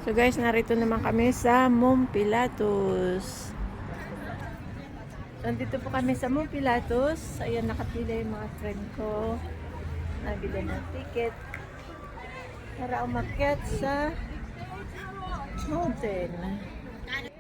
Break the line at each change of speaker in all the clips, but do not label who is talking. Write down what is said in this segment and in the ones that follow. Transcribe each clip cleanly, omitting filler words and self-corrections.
So guys, narito naman kami sa Mount Pilatus. Nandito po kami sa Mount Pilatus. Ayan, nakapila yung mga friend ko. Nabili ng ticket para umakyat sa mountain. Ayan.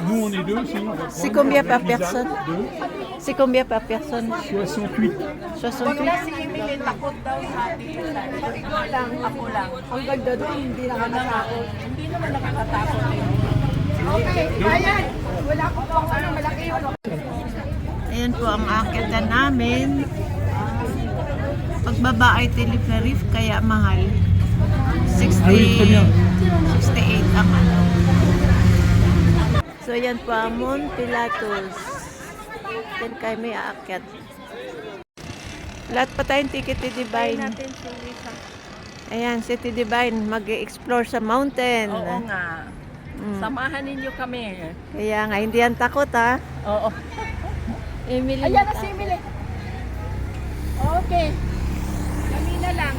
Nous, on est deux aussi.
C'est combien par personne? C'est combien par personne?
68.
68.
Si Emily takot daw sa atin. Sabi ko lang, ako lang. Ang ganda doon, hindi nakakatakot. Hindi naman nakakatakot eh. Okay, ayan. Wala ko pang ano, malaki yun.
Ayan po ang aakyatan namin. Pagbaba ay teleferif kaya mahal. 68 ang ano. So yan po ang Mount Pilatus. Then kayo may aakyat. Lahat pa tayong ticket ni Divine. Ayan, si Titi Divine mag-explore sa mountain.
Oo nga. Samahan ninyo kami.
Kaya nga, hindi yan takot ha.
Oo.
Emily.
Ayan na si Emily. Okay. Kanina lang.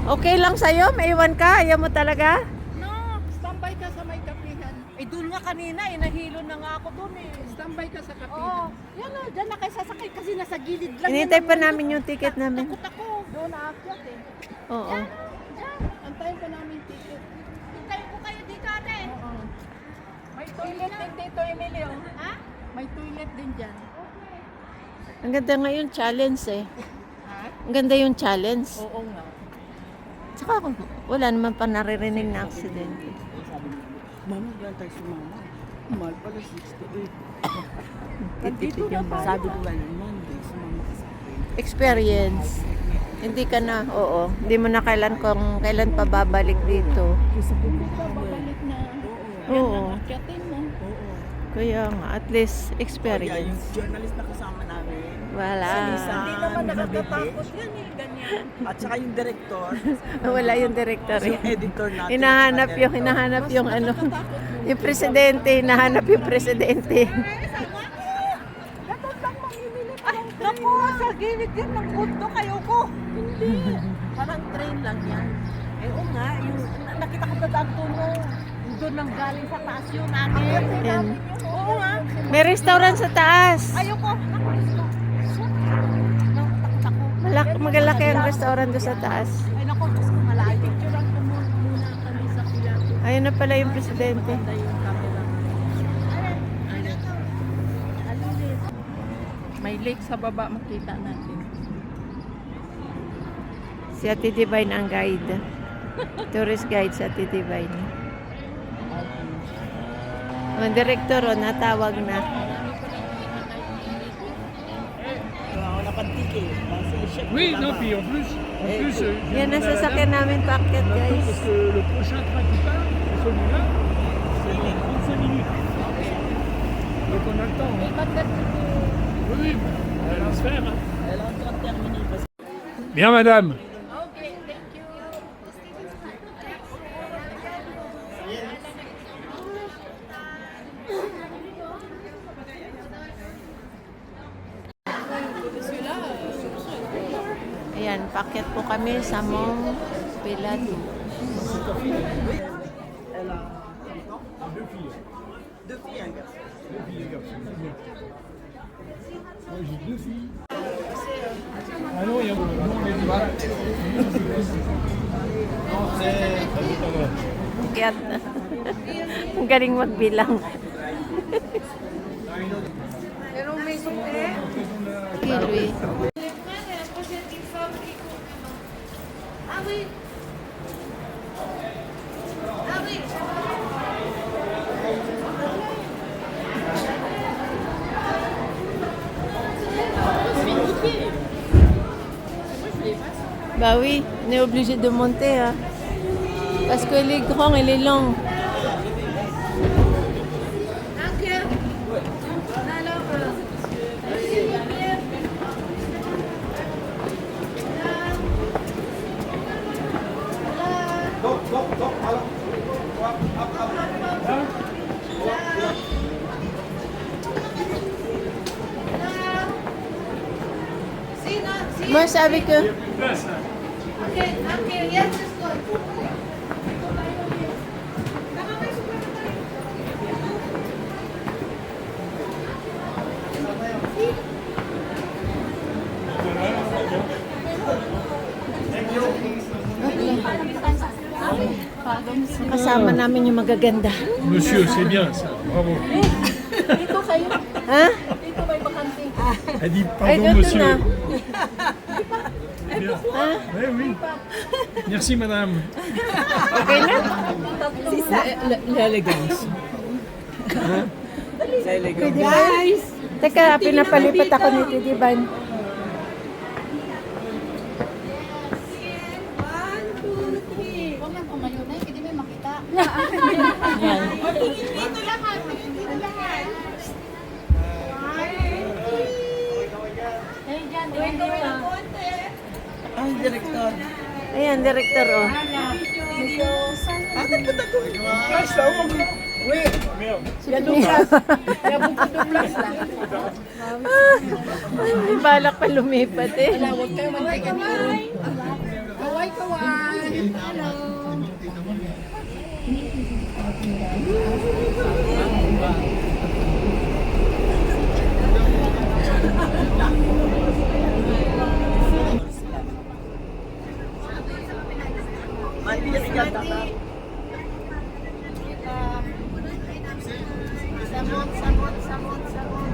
Okay lang sa'yo? Maiwan ka? Ayaw mo talaga?
No, standby ka sa may kapihan. Eh, doon nga kanina eh. Nahilo na nga ako doon eh. Standby ka sa kapihan. Oo. Yan o, dyan na kayo sasakay kasi nasa gilid lang.
Inintay pa namin yung ticket namin.
Takot ako. Doon naakyat eh.
Oo.
Diyan. Antayin pa namin ticket. Hintayin ko kayo dito ate. Oo. May toilet din dito, Emilio. Ha? May toilet din dyan.
Ang ganda ngayon challenge eh.
Ha?
Ang ganda yung challenge.
Oo nga.
Tsaka wala naman pa naririnig na aksidente.
Mama, yan tayo si mama. Mahal pala 68.
Nandito na tayo.
Sabi ko lang naman, si mama kasi.
Experience. Hindi ka na, oo. Hindi mo na kung kailan pa babalik dito.
Babalik na.
Oo.
Akyatin mo.
Kaya nga, at least
Kaya yung
experience.
journalist na kasama namin.
Wala.
Hindi naman nakakatakot yan eh. Ganyan.
At saka yung director,
Wala yung director.
yung editor natin.
Hinahanap yung ano, yung presidente, hinahanap yung presidente.
Naku, sa gilid yan ng mundo kayo ko. Hindi. Parang train lang yan. Eh oo nga, yung nakita ko na doon nang galing sa taas yun natin.
Yan.
Oo nga.
May restaurant sa taas.
Ayoko.
Magalaki ang restaurant doon sa taas.
Ay naku, Diyos ko malayo. Picture lang ko muna kami sa Pilatus.
Ayun na pala yung presidente.
Ganda yung camera. May lake sa baba, makita natin.
Si Ate Divine ang guide. Tourist guide sa Ate Divine. Ang direktor natawag na.
Ako na pantike.
Oui, non, puis en plus,
Yan ang sasakyan namin packet guys.
parce que le prochain train qui part, c'est celui-là, c'est dans 35 minutes. Donc on a le temps. Hein. Oui, oui, elle va se faire. Hein.
Elle est en train de terminer parce que
Bien, madame.
Okay, thank you.
Ayan, packet po kami sa Mount Pilatus.
elle a deux filles et un garçon.
Moi, j'ai 2 filles. Ah non, il y a beaucoup. Non, mais tu vois. Non, c'est...
Kaya, ang galing magbilang.
Pero may suke.
Kiwi.
Ah oui. Ah oui.
Bah oui, on est obligé de monter. Hein. Parce que les grands et les longs. Moi, c'est avec eux. Kasama namin yung magaganda.
Monsieur, c'est bien ça. Bravo.
Ha?
Elle dit
Ay,
pardon,
doon
monsieur.
na.
Bien.
Ha?
Oui, oui. Merci, madame.
Okay na?
L'élégance. Sa elegance.
Guys! Teka, pinapalipat ako ni Titi Van.
Huwag lang kumayo na, hindi may makita.
Yan.
Dito lang kami, dito lang. Eh, dyan,
Ay, direktor.
Ayan, director, oh.
Atin po tayo.
May balak pa lumipat eh.
huwag kayo mantigan yun. Kaway, kaway. Hello.
Samot, samot, samot, samot.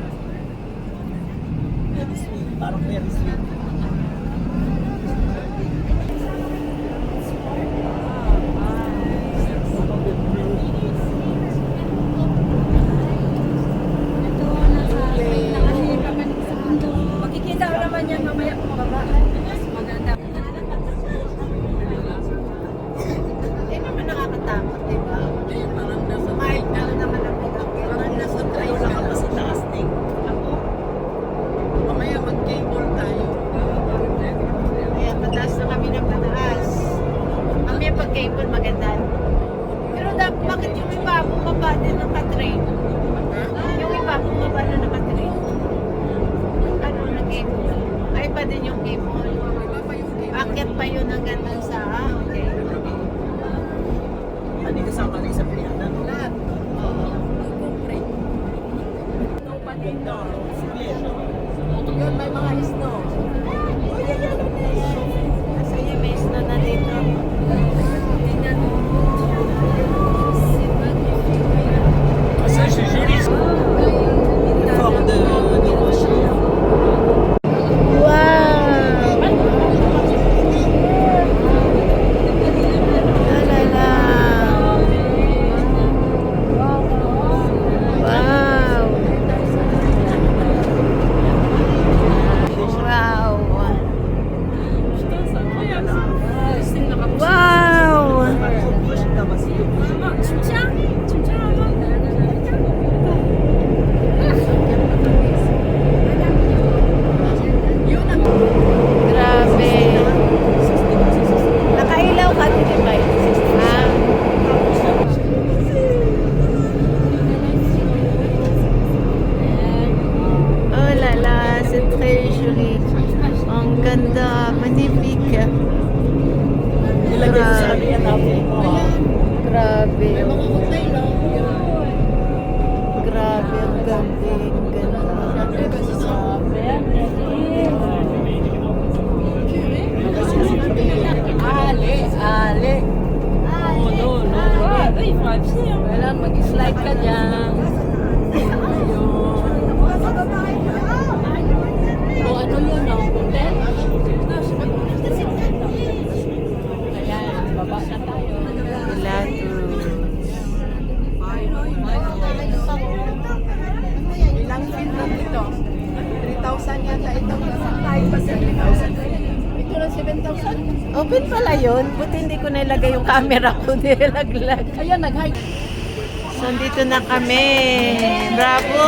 Very sweet. Parang very sweet.
Makikita ko naman yan mamaya kung baba. Maganda. Hindi naman nakakatakot, di ba?
Parang nasa
Mild na naman ang pinakita.
Parang nasa tayo lang ako sa taas din.
Ako,
Mamaya mag-cable tayo.
kaya pataas na kami ng pataas. Mamaya pag cable maganda. Pero bakit yung iba bumaba din naka-train? Yung iba bumaba na naka-train. Ano na cable? Ay pa din yung cable. Akyat pa yun hanggang dun sa, okay.
Hindi kasama rin sa pinata.
Lahat. Oo.
Yun, may mga snow.
Kasi yung may snow na dito. Tingnan mo.
Ah, ça, c'est joli.
From the ocean.
Wow! La la la! Wow! Wow! Wow! Grabe! Nakailaw ka, Titi Bay? Ha? Oh la la, c'est très joli. Ang ganda, magnifique.
Ilagay ko sa kanya natin mo.
Grabe.
Mga hotel, no?
Grabe, ang galing, ganda.
Ale, ale. Oh, no, no. Wala, mag-slide ka dyan. O ano yun, no? Hotel? Ayan, baba na tayo.
Pilatus.
Ilang feet na dito? 3,000 yata ito. Tayo pa 7,000.
Ito lang 7,000.
Open pala yun. Buti hindi ko nilagay yung camera ko. Nilaglag.
Ayan, nag-hike.
So, dito na kami. Bravo!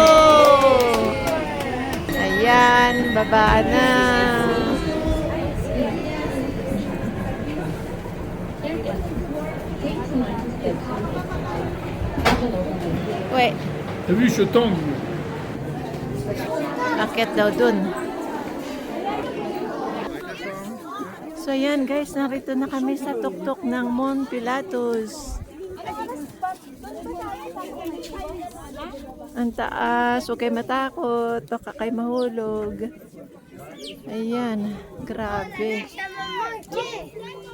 Ayan, baba na. Wait,
T'as vu, je tangue.
akit daw dun. So yan guys, narito na kami sa tuktok ng Mount Pilatus. Ang taas, huwag kayo matakot, baka kayo mahulog. Ayan, grabe.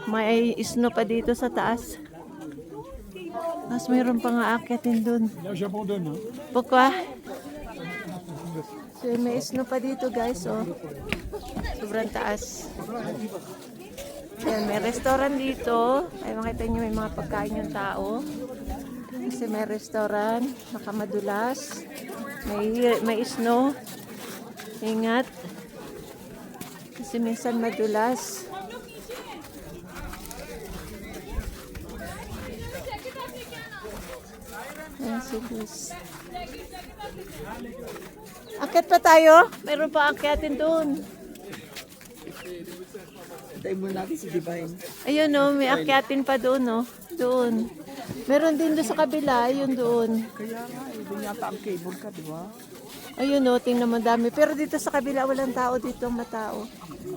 May snow pa dito sa taas. Mas mayroon pa nga aakitin dun.
Là, j'abandonne. Hein.
Bukwa. So may snow pa dito guys, oh. Sobrang taas. Ayan, may restaurant dito. Ay makita nyo may mga pagkain yung tao. Kasi may restaurant, nakamadulas. May snow. Ingat. Kasi minsan madulas. Ayan si Luz. Akit pa tayo? Meron pa akyatin doon.
Tayo muna natin si Divine.
Ayun oh, may akyatin pa doon oh. Doon. Meron din doon sa kabila, ayun doon.
Kaya nga, doon yata ang cable ka, di ba?
Ayun oh, tingnan mo dami. Pero dito sa kabila, walang tao dito, matao.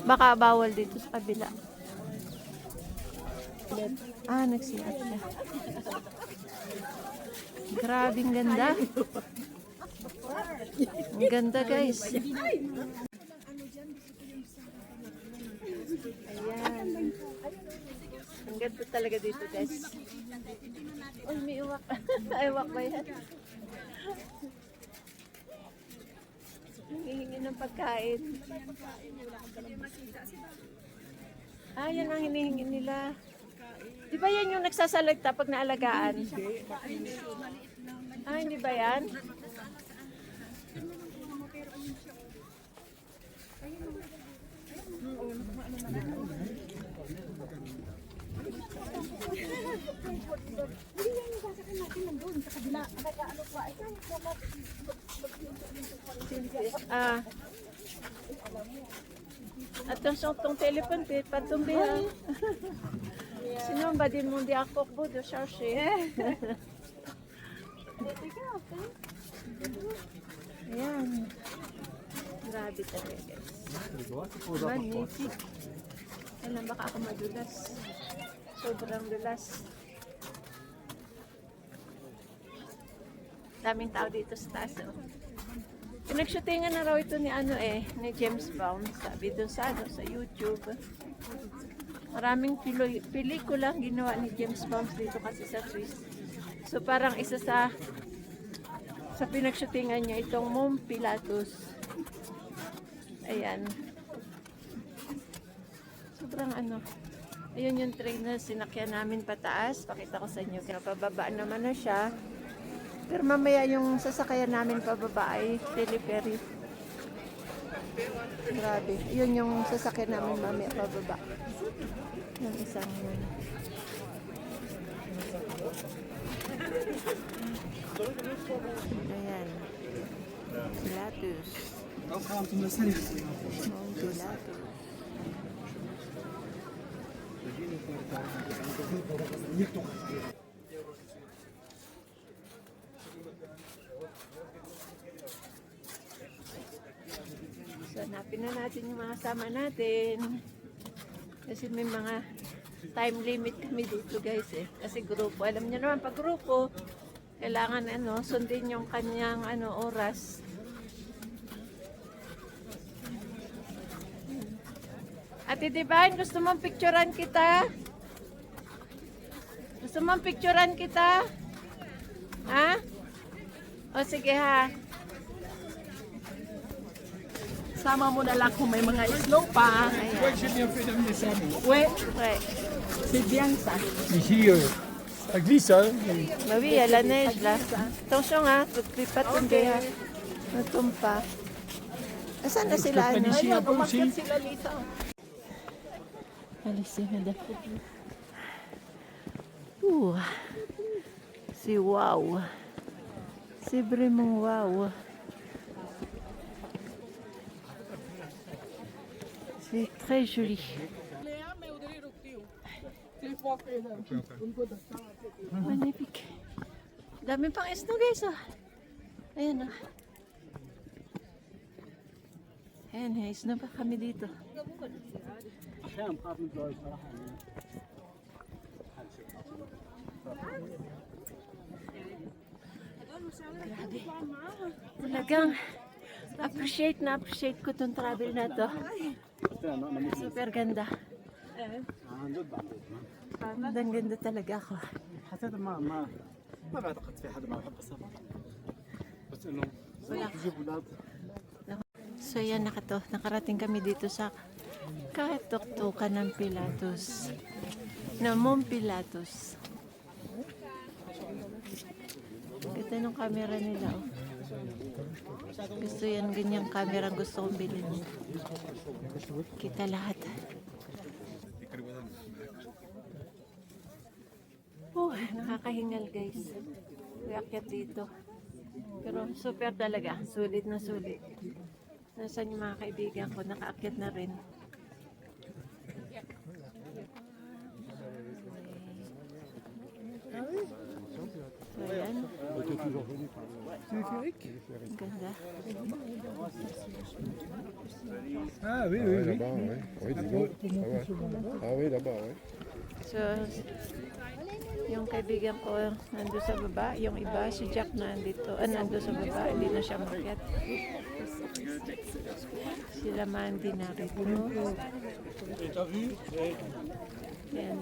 Baka bawal dito sa kabila. Ah, nagsiat siya. Grabing ganda. Ang ganda guys. Ayan. Ang ganda talaga dito guys. Uy, may uwak. Ay, uwak ba yan? Hihingi ng pagkain. Ah, yan ang hinihingi nila. Di ba yan yung nagsasalagta pag naalagaan? Ah, hindi ba yan? Ah. At tong telepon, patumbi ha. Sino ba din mo di ako po do charge? Ayan. Grabe talaga guys. Magnific. Alam baka ako madulas. Sobrang dulas. Daming tao dito sa taas. Oh. Pinagshootingan na raw ito ni ni James Bond. Sabi doon sa YouTube. Maraming pelikula ang ginawa ni James Bond dito kasi sa Swiss. So parang isa sa pinagshootingan niya itong Mount Pilatus. Ayan. Sobrang ayun yung train na sinakyan namin pataas. Pakita ko sa inyo. Kaya pababa naman na siya. Pero mamaya yung sasakayan namin pababa ay teleferry. Grabe. Yun yung sasakyan namin mamaya pababa. Yung isang yun. Ayan. Pilatus. Mount Pilatus. So, hanapin na natin yung mga sama natin. Kasi may mga time limit kami dito guys eh. Kasi grupo. Alam niyo naman pag grupo, kailangan sundin yung kanyang oras. Ate Divine, gusto mong picturean kita? Gusto mong picturean kita? Ha? O sige ha.
Sama mo na lang kung may mga snow pa.
Ouais, j'ai bien fait d'amener ça. Mais
Ouais,
Ouais.
c'est bien ça.
ici, ça glisse, hein. mais
Bah oui, il y a la neige là. Attention hein, tu pas tomber hein. Natumpa. Asan na sila
peux ici un peu aussi.
Sila Lisa.
Allez, madame. Ouh. C'est waouh. C'est vraiment waouh. C'est très joli. Magnifique. Dami pang snow guys, oh. Ayan, oh. Ayan, may snow pa kami dito.
أحيانا بخاف من الجو صراحة.
Talagang appreciate ko tong travel na to. Super ganda. Ganda talaga ako.
حسيت ما بعتقد في حدا ما بحب السفر. بس إنه تجيب أولاد.
So yan, nakarating kami dito sa katuktukan ng Pilatus. Na Mount Pilatus. Ganda ng camera nila, oh. Gusto yan, ganyang camera ang gusto kong bilhin. Kita lahat. Nakakahingal guys. Uyakyat dito. Pero super talaga. Sulit na sulit. Nasaan yung mga kaibigan ko? Nakaakyat na rin. So, ayan. Ang ganda.
Ah oui,
Ouais, là-bas, ouais. Oui, dis donc. Ah, ouais. Ah oui, là-bas, ouais.
So, yung kaibigan ko nandun sa baba, yung iba, si Jack nandito, nandun sa baba, hindi na siya makiat. Sila Mandy narito. Yan.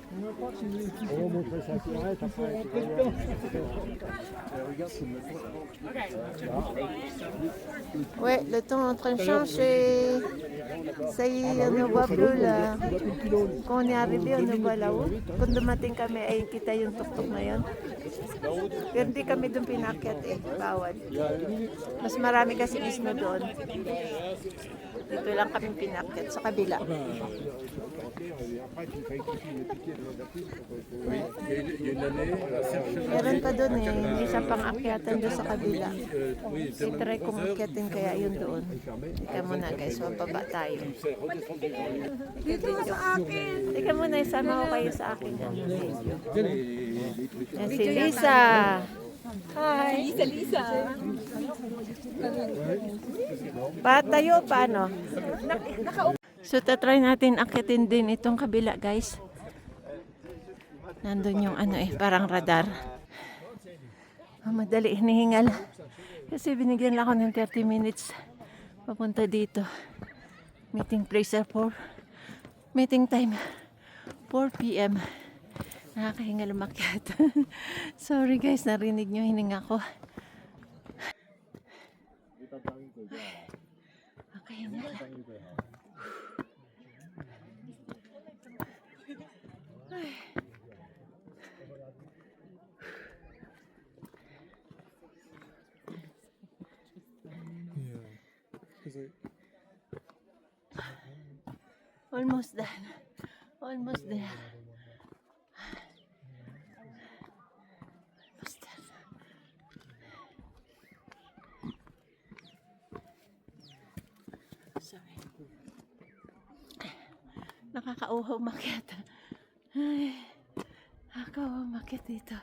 On va montrer sa cigarette après. Regarde, c'est le
Ouais, le temps est en train de changer. Ça y est, on ne voit plus là. Quand on est arrivé, on ne voit là-haut. Kung dumating kami, ay kita yung tuktok na yun. Pero hindi kami doon pinakyat eh. Bawal. Mas marami kasi isno doon. Dito lang kami pinakyat sa kabila. Meron pa doon eh. Hindi siya pang-akyatan doon sa kabila. I-try kong akyatin kaya yun doon. Ika muna guys, mababa tayo. Dito sa akin. Ika muna, isama ko kayo sa akin. Video. Yan si Lisa. Hi. Lisa. Patayo, paano? So, tatry natin akyatin din itong kabila, guys. Nandun yung ano eh, parang radar. Madali hinihingal. Kasi binigyan lang ako ng 30 minutes papunta dito. Meeting place at 4. Meeting time 4 p.m. Nakakahingal umakyat. Sorry guys, narinig nyo hininga ko. Nakahingal. Almost done. Almost there. Almost done. Sorry. Nakakauhaw umakyat. Ay, nakakauhaw umakyat dito.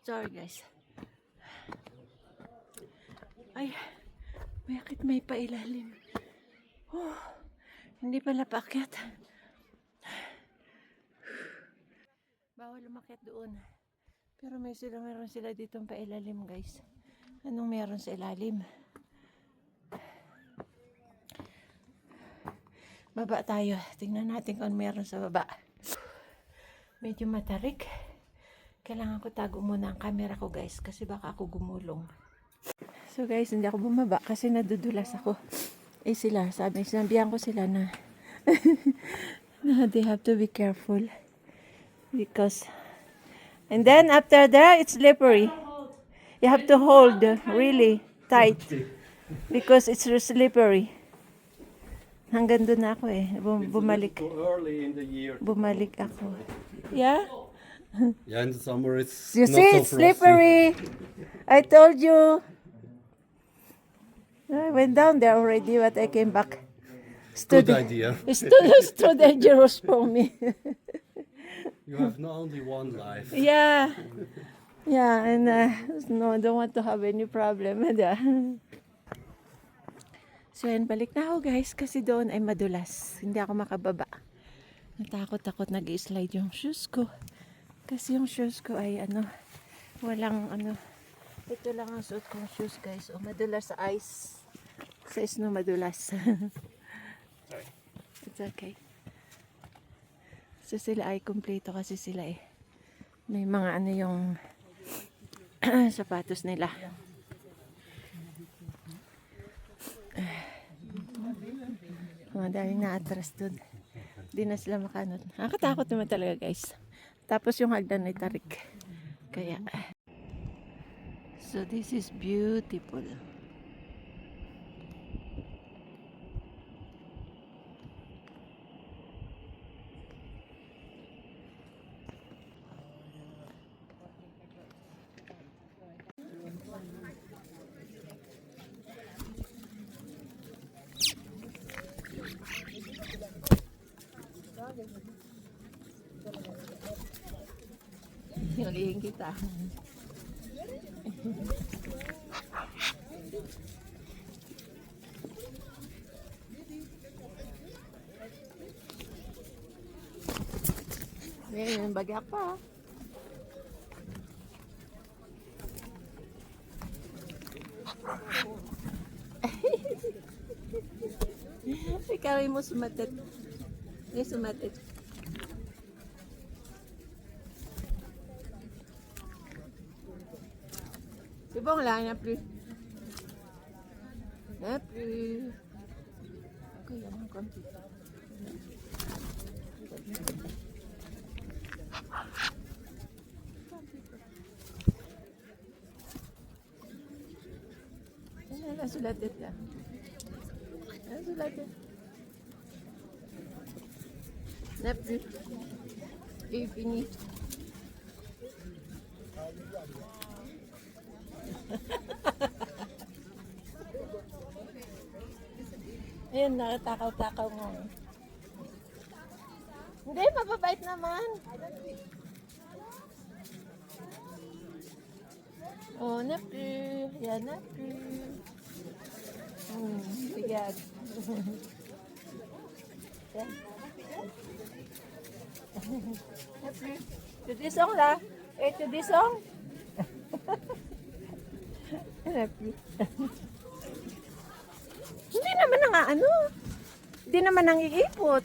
Sorry guys. Ay, bakit may pailalim? Oh, hindi pala paakyat. Bawal umakyat doon. Pero meron sila ditong pailalim guys. Anong meron sa ilalim? Baba tayo. Tingnan natin kung meron sa baba. Medyo matarik. Kailangan ko tago muna ang camera ko guys. Kasi baka ako gumulong. So guys, hindi ako bumaba kasi nadudulas ako. Eh sila, sinabihan ko sila na they have to be careful. Because, and then after that, it's slippery. You have to hold really tight. Because it's slippery. Hanggang doon na ako eh. Bumalik.
Early in the year.
Bumalik ako. Yeah?
Yeah, in the summer it's
You
not
see,
so
it's slippery. I told you. I went down there already, but I came back.
Good idea.
It's too dangerous for me.
You have not only one life.
Yeah. Yeah, and no, I don't want to have any problem. So, yan, balik na ako guys kasi doon ay madulas. Hindi ako makababa. Natakot-takot nag-slide yung shoes ko. Kasi yung shoes ko ay walang ito lang ang suot kong shoes guys. O, madulas sa ice. Sa snow madulas. It's okay. So sila ay kumpleto kasi sila may mga yung sapatos nila. Daming na-atras doon. Di na sila makanot. Nakakatakot naman talaga guys. Tapos yung hagdan ay tarik. Kaya. So this is beautiful. Hulihin kita. May bagyak pa. Ikaw ay mo sumatit. Ay sumatit. Sibong lang na please. Na please. Okay, yan ang konti. Nasulatit lang. Nasulatit. Na please. Ipini. Ayan, nakatakaw-takaw mo. Hindi, mababait naman. Oh, napi. Yan, napi. Bigyan. Yan. Napi. Tudisong la. Tudisong. Napi. Hindi naman hindi naman nangiipot.